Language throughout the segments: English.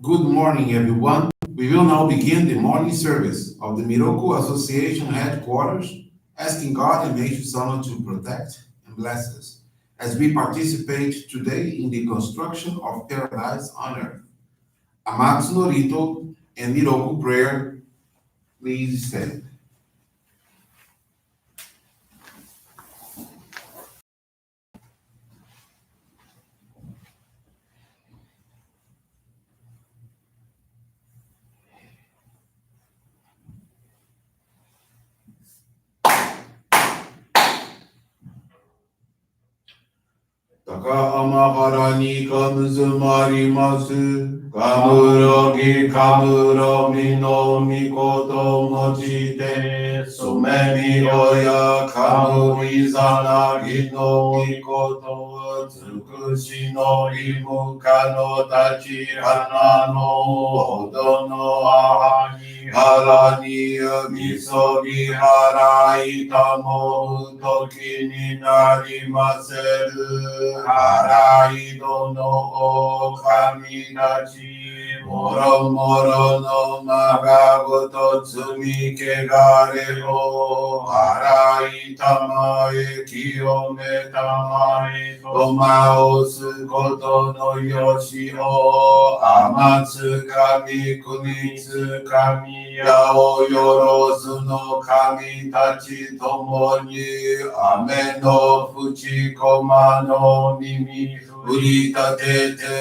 Good morning, everyone. We will now begin the morning service of the Miroku Association headquarters, asking God and Meishu-sama to protect and bless us as we participate today in the construction of paradise on earth. Amatsu-Norito and Miroku Prayer, please stand. Taka amahara ni kamuzumarimasu, kamurogi kamuromi no mikoto mochite, sumemi oya kamurizanagi no mikoto, tsukushi no imuka no tachihana no odo no ahani harani misogi harai tamo utoki ni narimaseru. Harai dono o kamidachi moro moro no magagoto tsumi kegare o harai tamae kiyome tamae tomaosu koto no yoshi o amatsu kami kunitsu kami yao yorozu no kami tachi tomo ni ame no fuchi koma no mimi uritatete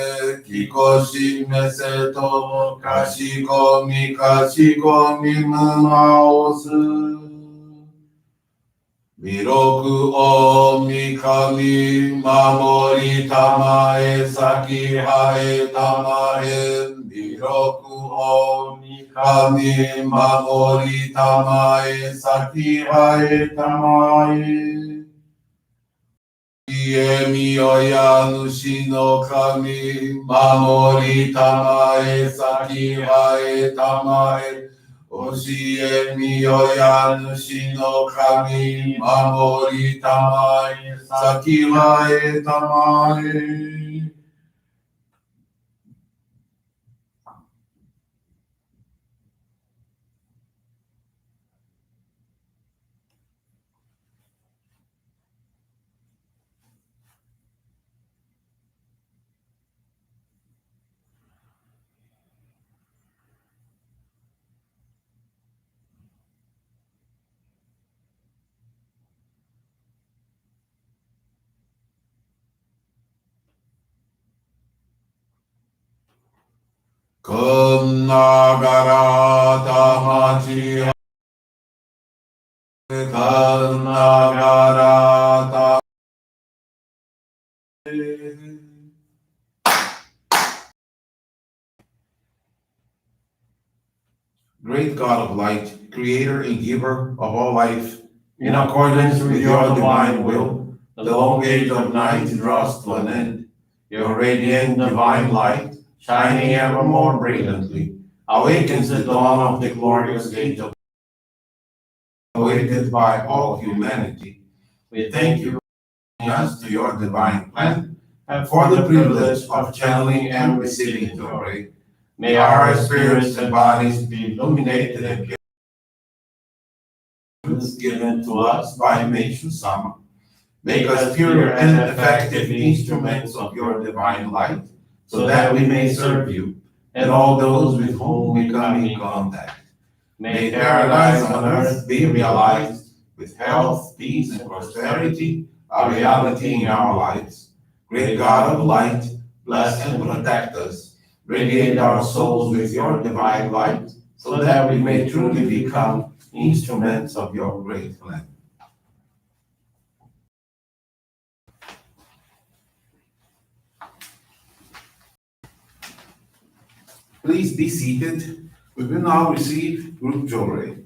kikoshi meseto kashikomi mumaosu Miroku o mikami mamori tamae saki hae tamae Miroku o mikami mamori tamae saki hae tamae Iemi oya nushi no kami mamori tamae saki hae tamae Oshiemi oya nushi no kami mamori tamae saki hae tamae Kum nagara tamachi Kum nagara Great God of light, creator and giver of all life, in accordance with your divine will, the long age of night draws to an end. Your radiant divine light, shining ever more brilliantly, awakens the dawn of the glorious age of awaited by all humanity. We thank you for bringing us to your divine plan and for the privilege of channeling and receiving Johrei. May our spirits and bodies be illuminated and pure given to us by Meishu-sama. Make us pure and effective instruments of your divine light, so that we may serve you and all those with whom we come in contact. May paradise on earth be realized with health, peace, and prosperity, a reality in our lives. Great God of light, bless and protect us. Radiate our souls with your divine light, so that we may truly become instruments of your great plan. Please be seated. We will now receive Group Johrei.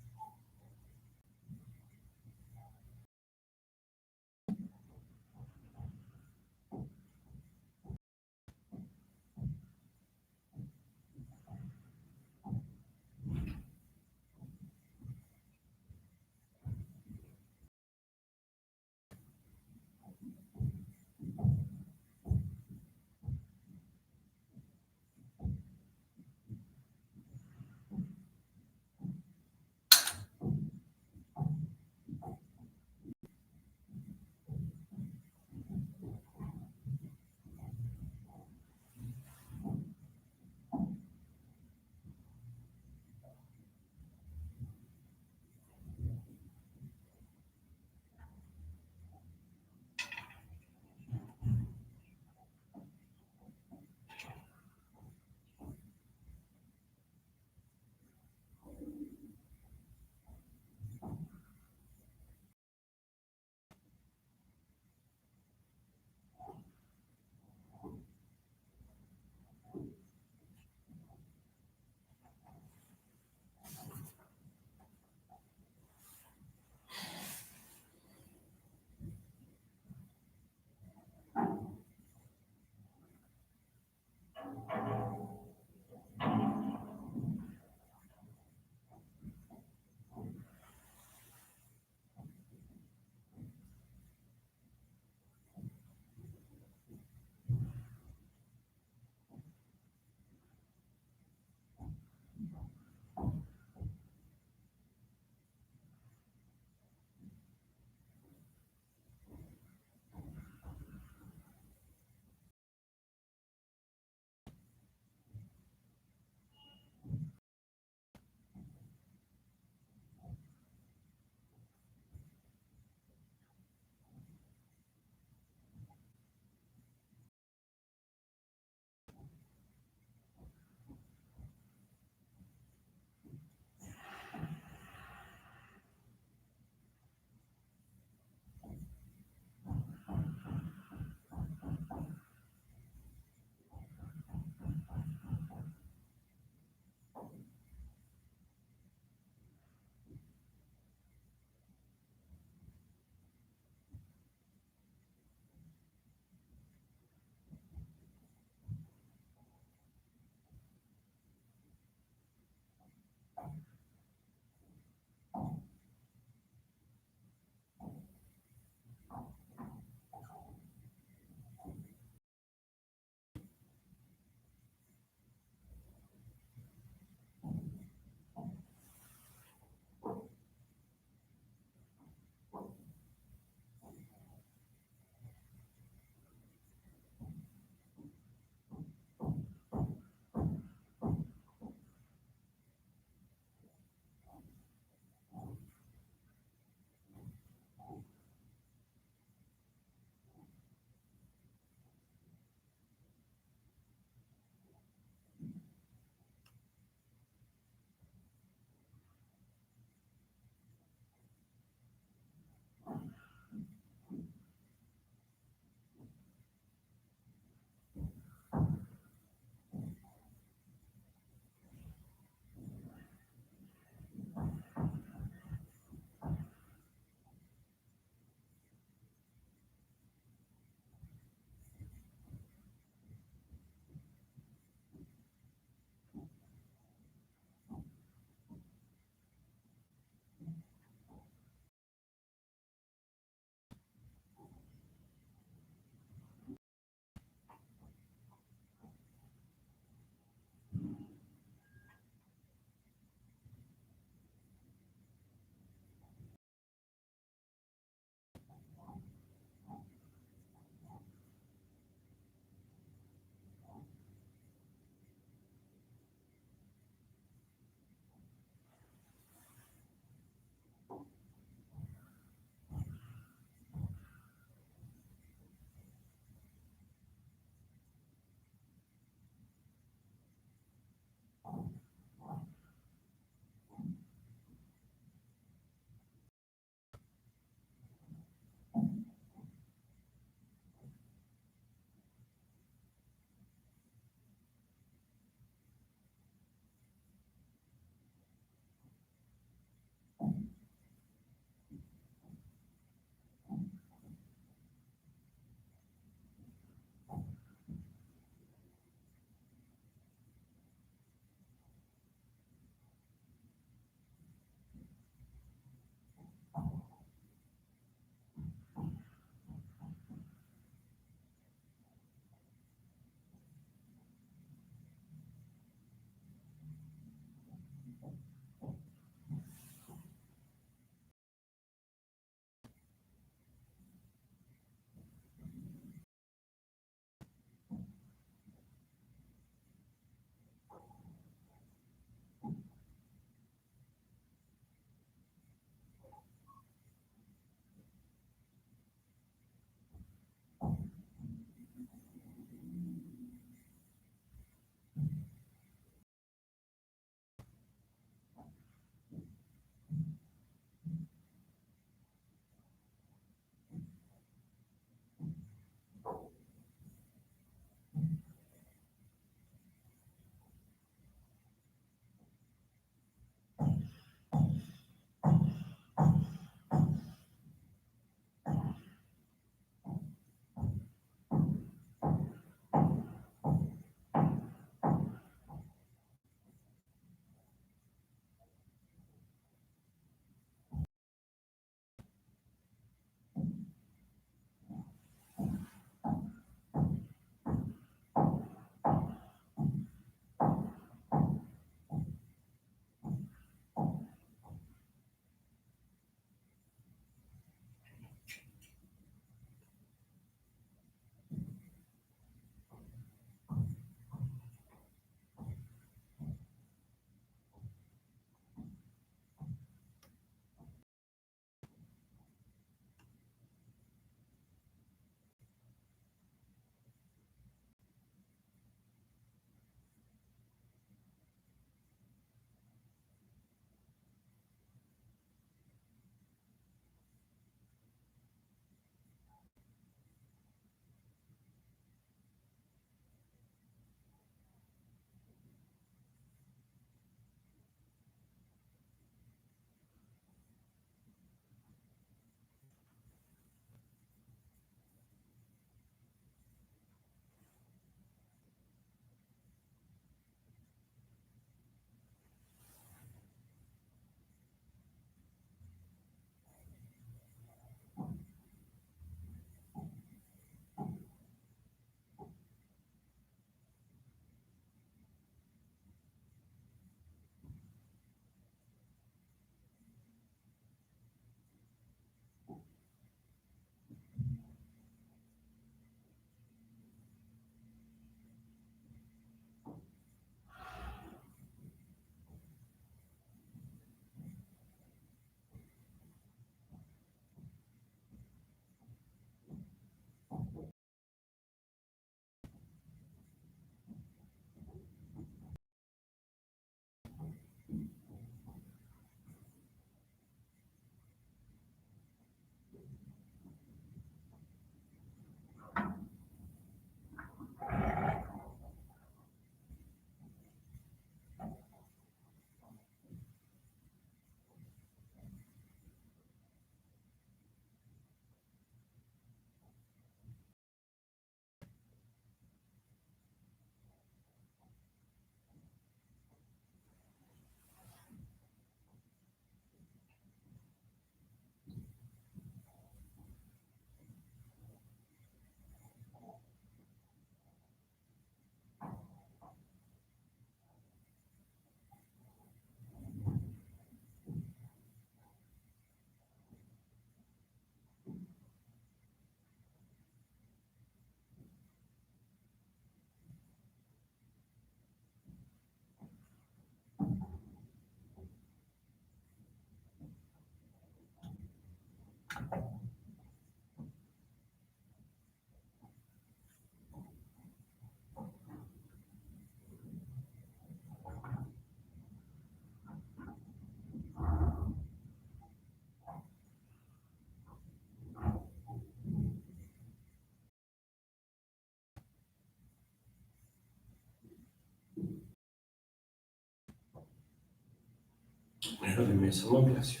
Meishu-sama, bless you.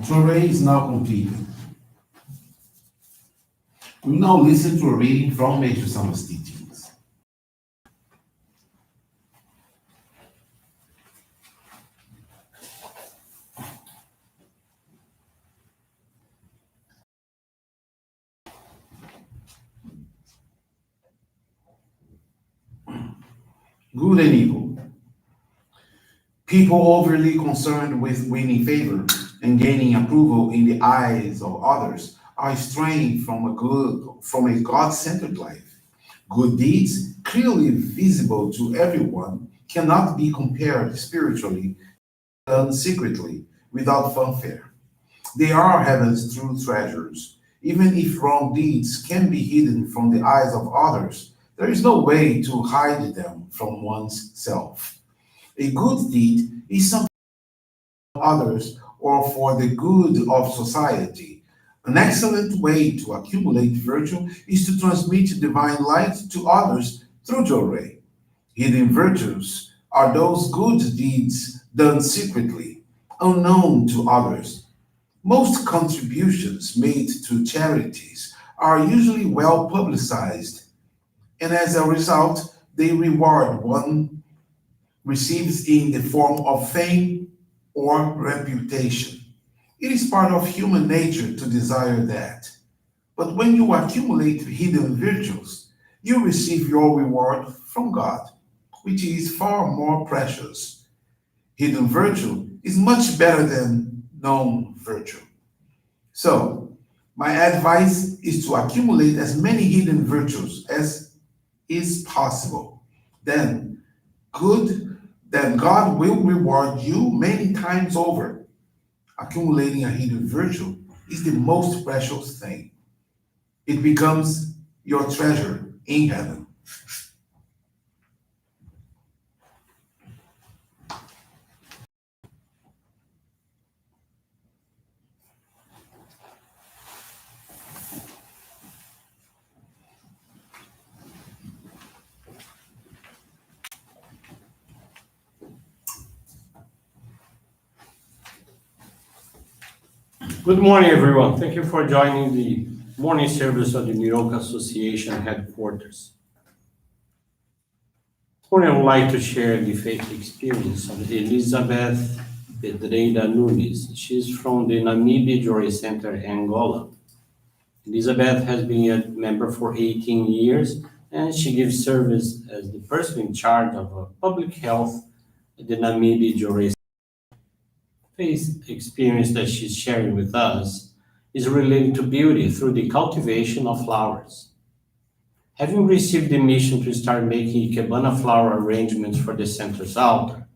Johrei is now completed. We will now listen to a reading from Meishu-sama's teachings. Good and evil. People overly concerned with winning favor and gaining approval in the eyes of others are straying from a God-centered life. Good deeds, clearly visible to everyone, cannot be compared spiritually, done secretly, without fanfare. They are heaven's true treasures. Even if wrong deeds can be hidden from the eyes of others, there is no way to hide them from one's self. A good deed is something others or for the good of society. An excellent way to accumulate virtue is to transmit divine light to others through Johrei. Hidden virtues are those good deeds done secretly, unknown to others. Most contributions made to charities are usually well publicized, and as a result, they reward one receives in the form of fame or reputation. It is part of human nature to desire that. But when you accumulate hidden virtues, you receive your reward from God, which is far more precious. Hidden virtue is much better than known virtue. So, my advice is to accumulate as many hidden virtues as is possible. Then, good, then God will reward you many times over. Accumulating a hidden virtue is the most precious thing. It becomes your treasure in heaven. Good morning, everyone. Thank you for joining the morning service of the Miroku Association headquarters. This morning, I would like to share the faith experience of Elizabeth Pedreira Nunes. She's from the Namibe Johrei Center, Angola. Elizabeth has been a member for 18 years, and she gives service as the person in charge of public health at the Namibe Johrei faith experience that she's sharing with us is related to beauty through the cultivation of flowers. Having received the mission to start making ikebana flower arrangements for the center's altar,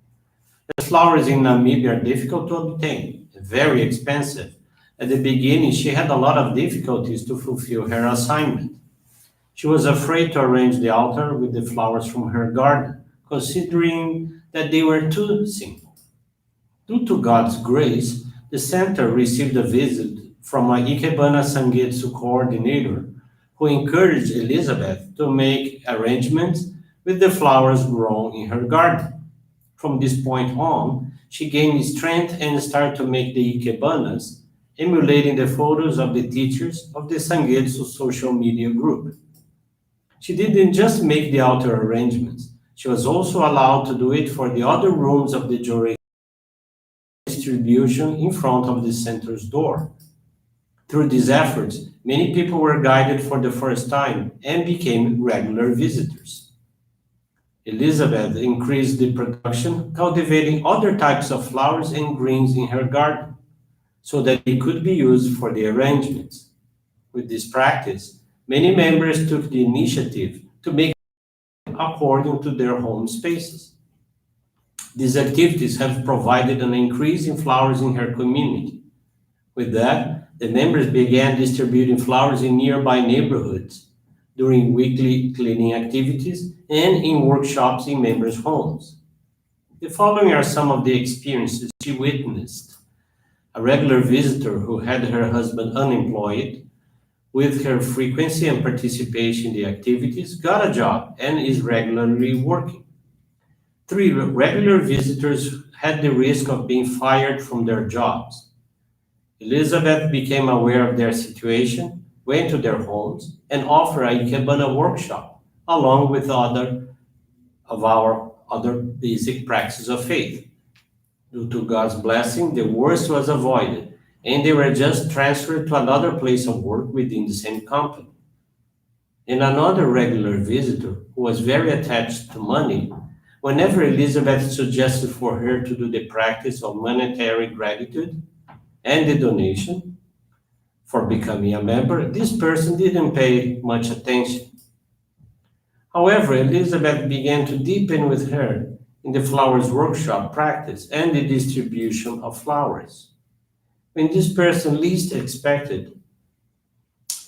the flowers in Namibia are difficult to obtain, very expensive. At the beginning, she had a lot of difficulties to fulfill her assignment. She was afraid to arrange the altar with the flowers from her garden, considering that they were too simple. Due to God's grace, the center received a visit from a Ikebana Sangetsu coordinator who encouraged Elizabeth to make arrangements with the flowers grown in her garden. From this point on, she gained strength and started to make the Ikebanas, emulating the photos of the teachers of the Sangetsu social media group. She didn't just make the altar arrangements, she was also allowed to do it for the other rooms of the Johrei distribution in front of the center's door. Through these efforts, many people were guided for the first time and became regular visitors. Elizabeth increased the production, cultivating other types of flowers and greens in her garden so that they could be used for the arrangements. With this practice, many members took the initiative to make according to their home spaces. These activities have provided an increase in flowers in her community. With that, the members began distributing flowers in nearby neighborhoods during weekly cleaning activities and in workshops in members' homes. The following are some of the experiences she witnessed. A regular visitor who had her husband unemployed, with her frequency and participation in the activities, got a job and is regularly working. Three regular visitors had the risk of being fired from their jobs. Elizabeth became aware of their situation, went to their homes, and offered a Ikebana workshop, along with our other basic practices of faith. Due to God's blessing, the worst was avoided, and they were just transferred to another place of work within the same company. And another regular visitor, who was very attached to money, whenever Elizabeth suggested for her to do the practice of monetary gratitude and the donation for becoming a member, this person didn't pay much attention. However, Elizabeth began to deepen with her in the flowers workshop practice and the distribution of flowers. When this person least expected,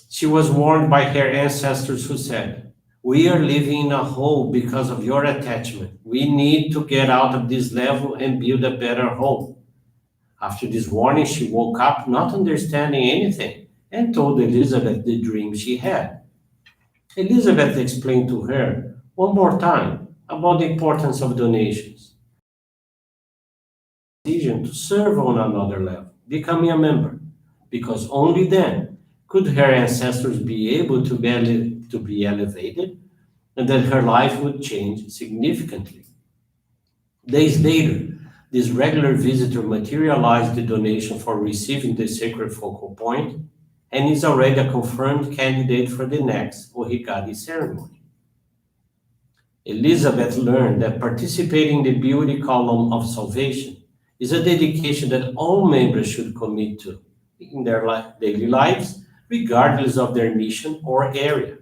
she was warned by her ancestors who said, "We are living in a hole because of your attachment. We need to get out of this level and build a better home." After this warning, she woke up not understanding anything and told Elizabeth the dream she had. Elizabeth explained to her one more time about the importance of donations. Decision to serve on another level, becoming a member, because only then could her ancestors be able to be elevated and that her life would change significantly. Days later, this regular visitor materialized the donation for receiving the sacred focal point and is already a confirmed candidate for the next Ohikari ceremony. Elizabeth learned that participating in the beauty column of salvation is a dedication that all members should commit to in their daily lives, regardless of their mission or area.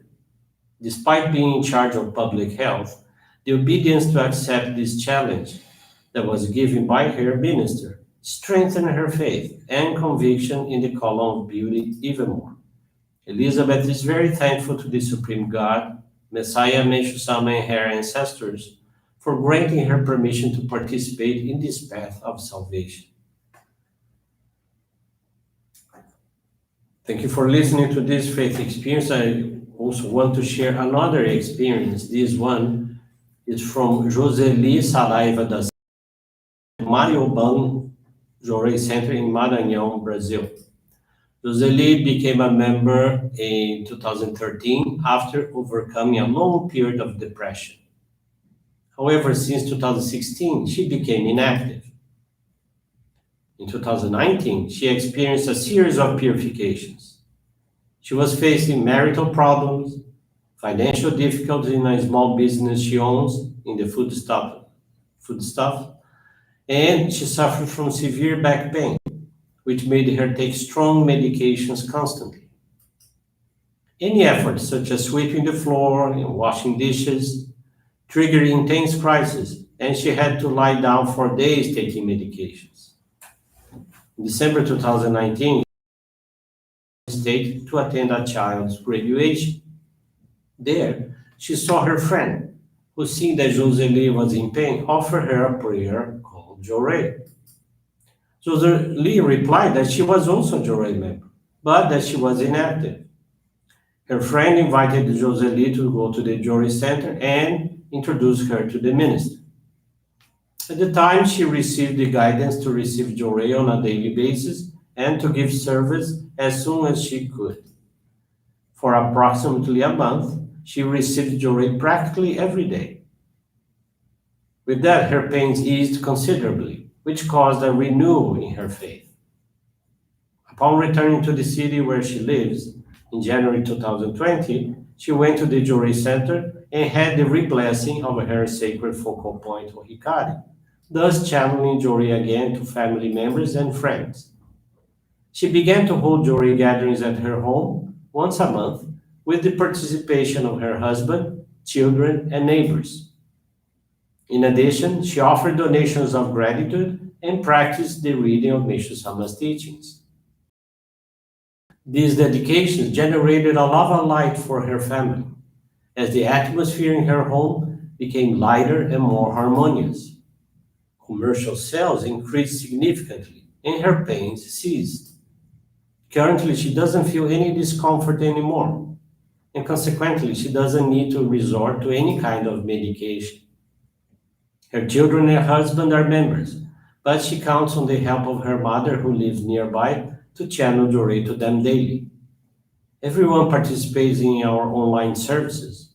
Despite being in charge of public health, the obedience to accept this challenge that was given by her minister strengthened her faith and conviction in the column of beauty even more. Elizabeth is very thankful to the Supreme God, Messiah Meishu-sama, and her ancestors for granting her permission to participate in this path of salvation. Thank you for listening to this faith experience. I also want to share another experience. This one is from Joseli Saraiva da Marioban Johrei Center in Maranhão, Brazil. Joseli became a member in 2013 after overcoming a long period of depression. However, since 2016, she became inactive. In 2019, she experienced a series of purifications. She was facing marital problems, financial difficulties in a small business she owns in the foodstuff, and she suffered from severe back pain, which made her take strong medications constantly. Any effort, such as sweeping the floor and washing dishes, triggered intense crisis, and she had to lie down for days taking medications. In December 2019, she stayed to attend a child's graduation. There, she saw her friend, who, seeing that Joseli was in pain, offered her a prayer called Johrei. Joseli replied that she was also a Johrei member, but that she was inactive. Her friend invited Joseli to go to the Johrei Center and introduce her to the minister. At the time, she received the guidance to receive Johrei on a daily basis and to give service as soon as she could. For approximately a month, she received Johrei practically every day. With that, her pains eased considerably, which caused a renewal in her faith. Upon returning to the city where she lives, in January 2020, she went to the Johrei Center and had the re-blessing of her sacred focal point Ohikari, thus channeling Johrei again to family members and friends. She began to hold Johrei gatherings at her home once a month with the participation of her husband, children, and neighbors. In addition, she offered donations of gratitude and practiced the reading of Meishu-sama's teachings. These dedications generated a love and light for her family, as the atmosphere in her home became lighter and more harmonious. Commercial sales increased significantly, and her pains ceased. Currently, she doesn't feel any discomfort anymore, and consequently, she doesn't need to resort to any kind of medication. Her children and husband are members, but she counts on the help of her mother, who lives nearby, to channel Johrei to them daily. Everyone participates in our online services,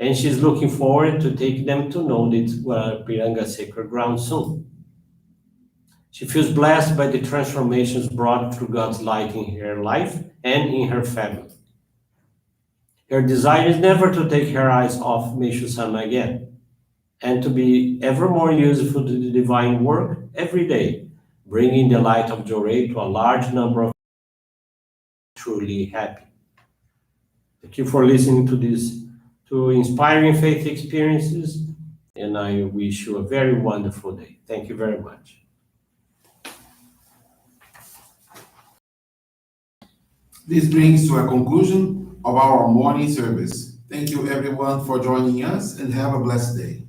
and she's looking forward to take them to know the Guarapiranga sacred ground soon. She feels blessed by the transformations brought through God's light in her life and in her family. Her desire is never to take her eyes off Meishu-sama again, and to be ever more useful to the divine work every day, bringing the light of Johrei to a large number of truly happy. Thank you for listening to these two inspiring faith experiences, and I wish you a very wonderful day. Thank you very much. This brings to a conclusion of our morning service. Thank you everyone for joining us and have a blessed day.